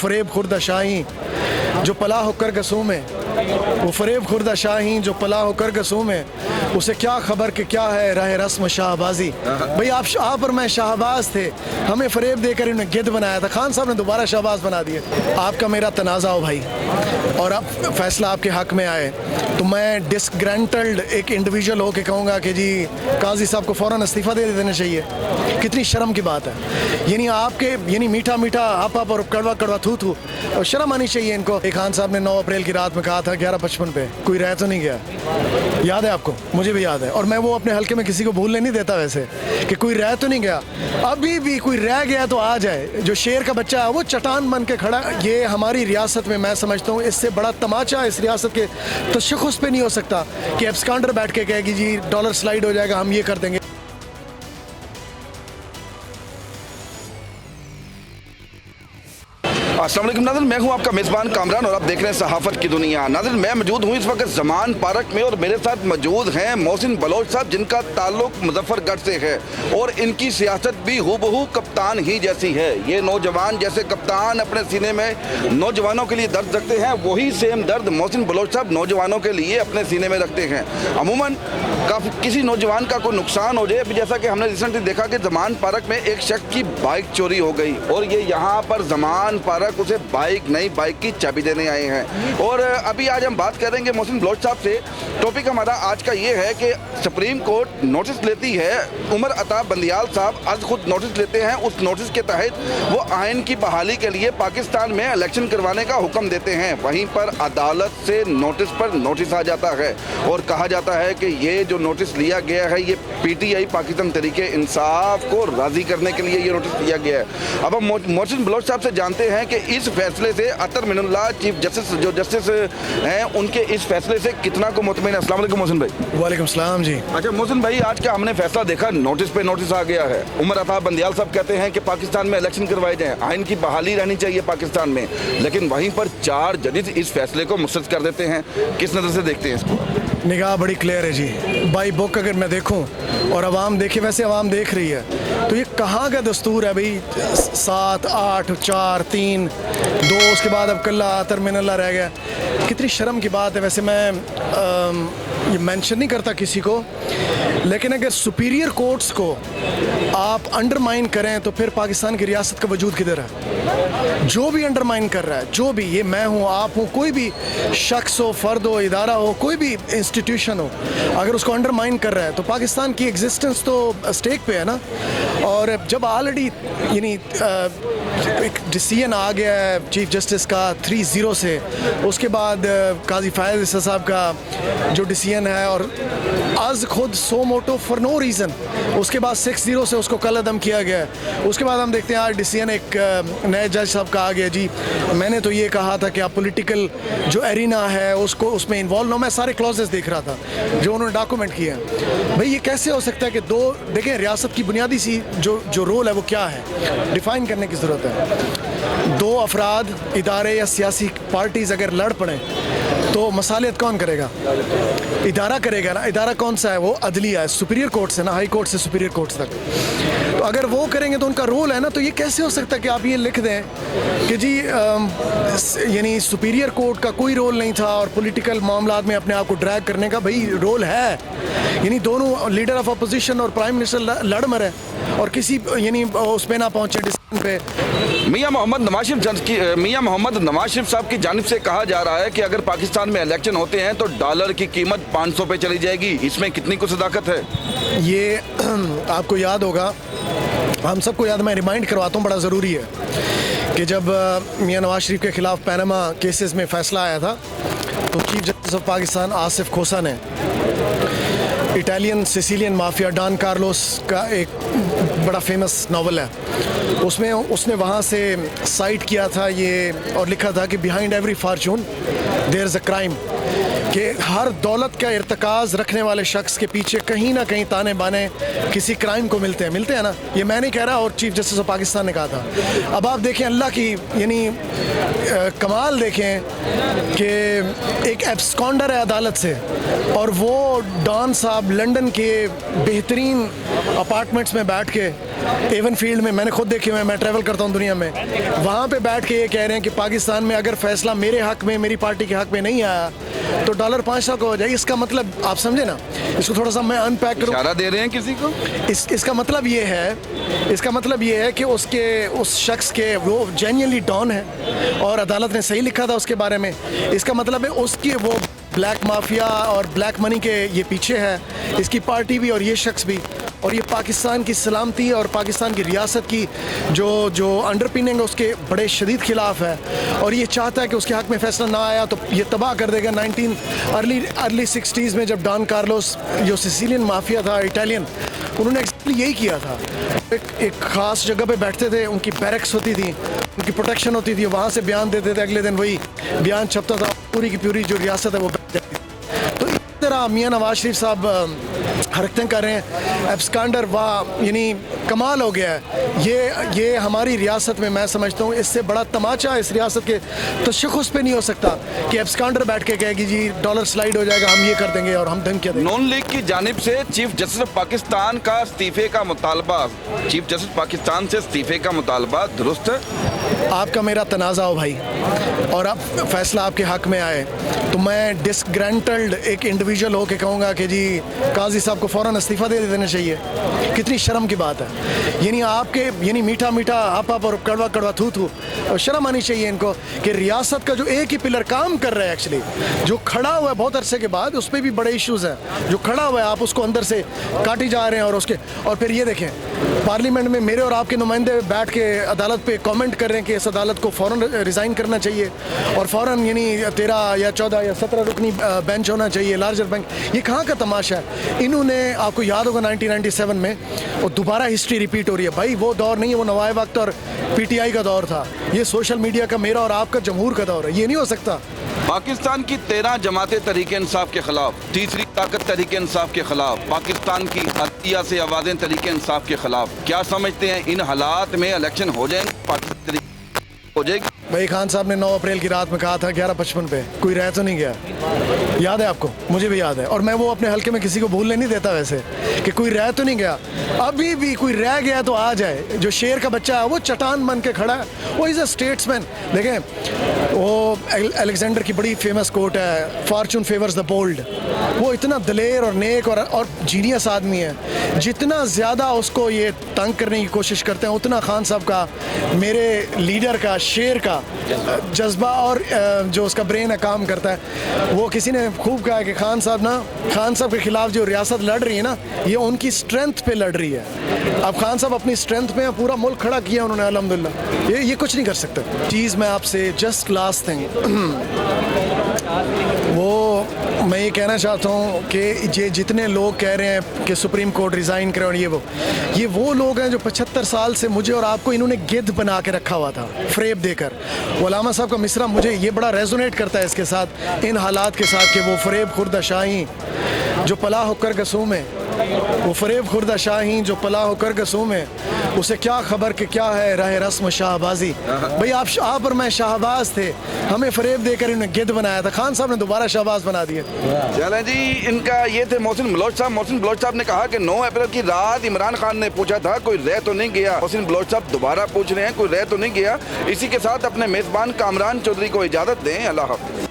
फरेब खुर्दा शाही जो पला होकर गसों में, वो फरेब खुर्दा शाही जो पला होकर गसों में, उसे क्या खबर कि क्या है राह रस्म शाहबाजी। भाई आप और मैं शाहबाज थे, हमें फरेब देकर इन्हें गिद्ध बनाया था, खान साहब ने दोबारा शाहबाज बना दिए। आपका मेरा तनाज़ा हो भाई और अब फैसला आपके हक में आए तो मैं डिसग्रेंटल्ड एक इंडिविजुअल हो के कहूँगा कि जी काजी साहब को फ़ौरन इस्तीफ़ा दे देना चाहिए। कितनी शर्म की बात है। यानी आपके यानी मीठा मीठा आप और कड़वा कड़वा थू थू, और शर्म आनी चाहिए इनको। खान साहब ने 9 अप्रैल की रात में कहा था 11:55 पे, कोई रह तो नहीं गया, याद है आपको? मुझे भी याद है और मैं वो अपने हल्के में किसी को भूलने नहीं देता वैसे कि कोई रह तो नहीं गया। अभी भी कोई रह गया तो आ जाए, जो शेर का बच्चा है वो चट्टान बन के खड़ा। ये हमारी रियासत में मैं समझता हूँ इससे बड़ा तमाचा इस रियासत के तशख़्ख़ुस पे नहीं हो सकता कि एब्सकांडर बैठ के कहेगी जी डॉलर स्लाइड हो जाएगा, हम ये कर देंगे। अस्सलाम वालेकुम नाज़रीन, मैं हूं आपका मेज़बान कामरान और आप देख रहे हैं सहाफ़त की दुनिया। नाज़रीन, मैं मौजूद हूं इस वक्त ज़मान पार्क में और मेरे साथ मौजूद हैं मोहसिन बलोच साहब, जिनका ताल्लुक मुजफ्फरगढ़ से है और इनकी सियासत भी हूबहू कप्तान ही जैसी है। ये नौजवान जैसे कप्तान अपने सीने में नौजवानों के लिए दर्द रखते हैं, वही सेम दर्द मोहसिन बलोच साहब नौजवानों के लिए अपने सीने में रखते हैं। अमूमन काफ़ी किसी नौजवान का कोई नुकसान हो जाए, जैसा कि हमने रिसेंटली देखा कि ज़मान पार्क में एक शख्स की बाइक चोरी हो गई और ये यहाँ पर ज़मान पार्क उसे नई बाइक की चाबी देने आए हैं। और अभी आज हम बात करेंगे मोहसिन बलोच साहब से। टॉपिक हमारा आज का ये है कि सुप्रीम कोर्ट नोटिस लेती है, उमर अता बंदियाल साहब आज खुद नोटिस लेते हैं। उस नोटिस के तहत वो आइन की बहाली के लिए पाकिस्तान में इलेक्शन करवाने का हुक्म देते हैं। वहीं पर अदालत से नोटिस पर नोटिस आ जाता है और कहा जाता है कि ये जो नोटिस लिया गया है ये PTI पाकिस्तान तरीके इंसाफ को राज़ी करने के लिए ये नोटिस दिया गया है। अब हम मोहसिन बलोच साहब से जानते हैं कि इस फैसले से अतर मिनुल्लाह चीफ जस्टिस जो जस्टिस हैं उनके इस फैसले से कितना को मुतमईन है। अस्सलाम वालेकुम मोहसिन भाई। वालेकुम सलाम जी। अच्छा मोहसिन भाई, आज का हमने फैसला देखा, नोटिस पे नोटिस आ गया है। उमर अता बंदियाल साहब कहते हैं कि पाकिस्तान में इलेक्शन करवाए जाएं, आइन की बहाली रहनी चाहिए पाकिस्तान में, लेकिन वहीं पर 4 जजेस इस फैसले को मुस्तरद कर देते हैं। किस नज़र से देखते हैं इसको? निगाह बड़ी क्लियर है जी। बाई बुक अगर मैं देखूं और आवाम देखे, वैसे आवाम देख रही है, तो ये कहाँ का दस्तूर है भाई? 7, 8, 4, 3, 2, उसके बाद अब कल्ला अतर मिनल्ला रह गया। कितनी शर्म की बात है। वैसे मैं ये मेंशन नहीं करता किसी को, लेकिन अगर सुपीरियर कोर्ट्स को आप अंडरमाइन करें तो फिर पाकिस्तान की रियासत का वजूद किधर है? जो भी अंडरमाइन कर रहा है, जो भी, ये मैं हूँ, आप हूँ, कोई भी शख्स हो, फ़र्द हो, इदारा हो, कोई भी इंस्टीट्यूशन हो, अगर उसको अंडरमाइन कर रहा है तो पाकिस्तान की एग्जिस्टेंस तो स्टेक पे है ना। और जब ऑलरेडी यानी एक डिसीजन आ गया है चीफ जस्टिस का 3-0 से, उसके बाद काजी फायद इसा साहब का जो डिसीजन है और आज खुद सो मोटो फॉर नो रीज़न, उसके बाद 6-0 से उसको कल अदम किया गया है। उसके बाद हम देखते हैं आज डिसीजन एक नए जज साहब का आ गया जी, मैंने तो ये कहा था कि आप पॉलिटिकल जो एरिना है उसको उसमें इन्वॉल्व हो। मैं सारे क्लॉजेस देख रहा था जो उन्होंने डॉक्यूमेंट किए हैं। भाई ये कैसे हो सकता है कि देखें रियासत की बुनियादी सी जो रोल है वो क्या है, डिफ़ाइन करने की ज़रूरत है। 2 अफराद, इदारे या सियासी पार्टीज़ अगर लड़ पड़ें तो मसालियत कौन करेगा? इदारा करेगा ना। इदारा कौन सा है? वो अदलिया है, सुपीरियर कोर्ट से ना, हाई कोर्ट से सुपीरियर कोर्ट्स तक। तो अगर वो करेंगे तो उनका रोल है ना। तो ये कैसे हो सकता है कि आप ये लिख दें कि जी यानी सुपीरियर कोर्ट का कोई रोल नहीं था और पॉलिटिकल मामलात में अपने आप को ड्रैग करने का भाई रोल है। यानी दोनों लीडर ऑफ अपोजिशन और प्राइम मिनिस्टर लड़ मरे और किसी यानी उस पर ना पहुँचे डिसीजन पे। मियां मोहम्मद नवाज शरीफ साहब की जानिब से कहा जा रहा है कि अगर पाकिस्तान में इलेक्शन होते हैं तो डॉलर की कीमत 500 पे चली जाएगी। इसमें कितनी कुछ सदाकत है? ये आपको याद होगा, हम सबको याद, मैं रिमाइंड करवाता हूँ, बड़ा ज़रूरी है कि जब मियां नवाज शरीफ के ख़िलाफ़ पैनामा केसेस में फ़ैसला आया था तो chief justice of Pakistan Asif Khosa ने Italian Sicilian mafia don Carlos का एक बड़ा फेमस नावल है, उसमें उसने वहाँ से साइट किया था ये और लिखा था कि behind every fortune there is a crime, कि हर दौलत का इर्तकाज़ रखने वाले शख्स के पीछे कहीं ना कहीं ताने बाने किसी क्राइम को मिलते हैं ना। ये मैं नहीं कह रहा और चीफ जस्टिस ऑफ पाकिस्तान ने कहा था। अब आप देखें अल्लाह की यानी कमाल देखें कि एक एब्सकॉन्डर है अदालत से और वो डॉन साहब लंदन के बेहतरीन अपार्टमेंट्स में बैठ के एवन फील्ड में, मैंने खुद देखे हुए हैं, मैं ट्रैवल करता हूँ दुनिया में, वहाँ पे बैठ के ये कह रहे हैं कि पाकिस्तान में अगर फैसला मेरे हक में, मेरी पार्टी के हक में नहीं आया तो डॉलर 500 का हो जाए। इसका मतलब आप समझे ना, इसको थोड़ा सा मैं अनपैक करूँ। इशारा दे रहे हैं किसी को? इसका मतलब ये है कि उस शख्स के वो जेन्युइनली डॉन है और अदालत ने सही लिखा था उसके बारे में। इसका मतलब है उसकी वो ब्लैक माफिया और ब्लैक मनी के ये पीछे है, इसकी पार्टी भी और ये शख्स भी, और ये पाकिस्तान की सलामती और पाकिस्तान की रियासत की जो अंडरपिनिंग है उसके बड़े शदीद खिलाफ है, और ये चाहता है कि उसके हक में फैसला ना आया तो ये तबाह कर देगा। अर्ली 60s में जब डॉन कार्लोस, जो सिसिलियन माफिया था इटालियन, उन्होंने एक्चुअली यही किया था। एक ख़ास जगह पे बैठते थे, उनकी बैरक्स होती थी, उनकी प्रोटेक्शन होती थी, वहाँ से बयान देते थे, अगले दिन वही बयान छपता था, पूरी की पूरी जो रियासत है वो बैठ जाती थी। तो इस तरह मियाँ नवाज शरीफ साहब हरकतें कर रहे हैं, एब्सकांडर, वाह, यानी कमाल हो गया है। ये हमारी रियासत में, मैं समझता हूँ इससे बड़ा तमाचा इस रियासत के तशख़्ख़ुस पे नहीं हो सकता कि एब्सकांडर बैठ के कहेगी जी डॉलर स्लाइड हो जाएगा, हम ये कर देंगे और हम धमकियाँ देंगे। नून लीग की जानिब से चीफ जस्टिस पाकिस्तान का इस्तीफे का मुतालबा, चीफ जस्टिस पाकिस्तान से इस्तीफे का मुतालबा दुरुस्त है? आपका मेरा तनाज़ा हो भाई और अब फैसला आपके हक में आए तो मैं डिसग्रेंटल्ड एक इंडिविजुअल हो के कहूँगा कि जी काजी साहब को फ़ौरन इस्तीफ़ा दे देना चाहिए। कितनी शर्म की बात है। यानी मीठा मीठा आप और कड़वा कड़वा थू थू, और शर्म आनी चाहिए इनको कि रियासत का जो एक ही पिलर काम कर रहा है, एक्चुअली जो खड़ा हुआ है बहुत अरसे के बाद, उस पर भी बड़े इश्यूज़ हैं। जो खड़ा हुआ है आप उसको अंदर से काटी जा रहे हैं, और फिर ये देखें पार्लियामेंट में मेरे और आपके नुमाइंदे बैठ के अदालत पे कमेंट कर रहे हैं कि इस अदालत को फ़ौरन रिज़ाइन करना चाहिए और फ़ौरन यानी 13 या 14 या 17 रुकनी बेंच होना चाहिए, लार्जर बैंक। ये कहाँ का तमाशा है? इन्होंने, आपको याद होगा 1997 में, और दोबारा हिस्ट्री रिपीट हो रही है भाई। वो दौर नहीं है, वो नवाए वक्त और PTI का दौर था। ये सोशल मीडिया का, मेरा और आपका जमहूर का दौर है। ये नहीं हो सकता। पाकिस्तान की 13 जमातें तहरीक इंसाफ के खिलाफ, तीसरी ताकत तहरीक इंसाफ के खिलाफ, पाकिस्तान की अतिया से आवाज़ें तहरीक इंसाफ के खिलाफ। क्या समझते हैं इन हालात में इलेक्शन हो जाएंगे, पाकिस्तान हो जाएगी? भाई खान साहब ने 9 अप्रैल की रात में कहा था 11:55 पे, कोई रह तो नहीं गया? याद है आपको? मुझे भी याद है, और मैं वो अपने हल्के में किसी को भूलने नहीं देता वैसे, कि कोई रह तो नहीं गया। अभी भी कोई रह गया तो आ जाए। जो शेर का बच्चा है वो चट्टान बन के खड़ा है, वो इज़ अ स्टेट्समैन। देखें वो अलेक्जेंडर की बड़ी फेमस कोट है, फॉर्चून फेवर्स द बोल्ड। वो इतना दलेर और नेक और जीनियस आदमी है। जितना ज़्यादा उसको ये तंग करने की कोशिश करते हैं, उतना खान साहब का, मेरे लीडर का, शेर का जज्बा और जो उसका ब्रेन है काम करता है। वो किसी ने खूब कहा है कि खान साहब के खिलाफ जो रियासत लड़ रही है ना, ये उनकी स्ट्रेंथ पे लड़ रही है। अब खान साहब अपनी स्ट्रेंथ पे पूरा मुल्क खड़ा किया उन्होंने, अल्हम्दुलिल्लाह। ये कुछ नहीं कर सकते। चीज़ मैं आपसे जस्ट लास्ट थिंग वो मैं ये कहना चाहता हूँ कि ये जितने लोग कह रहे हैं कि सुप्रीम कोर्ट रिज़ाइन करे और ये वो लोग हैं जो 75 साल से मुझे और आपको इन्होंने गिद्ध बना के रखा हुआ था, फ्रेब देकर। उलामा साहब का मिसरा मुझे ये बड़ा रेजोनेट करता है इसके साथ, इन हालात के साथ, कि वो फ्रेब खुर्दा शाही जो पला होकर गसूम है, वो फरेब खुर्दा शाही जो पला होकर गसूम है, उसे क्या खबर कि क्या है राह रस्म शाहबाजी। भाई आप और मैं शाहबाज थे, हमें फरेब देकर इन्होंने गिद्ध बनाया था। खान साहब ने दोबारा शाहबाज बना दिए। चलें जी, इनका ये थे मोहसिन बलोच साहब। मोहसिन बलोच साहब ने कहा कि 9 अप्रैल की रात इमरान खान ने पूछा था कोई रह तो नहीं गया। मोहसिन बलोच साहब दोबारा पूछ रहे हैं कोई रह तो नहीं गया। इसी के साथ अपने मेज़बान कामरान चौधरी को इजाज़त दें। अल्लाह हाफ़िज़।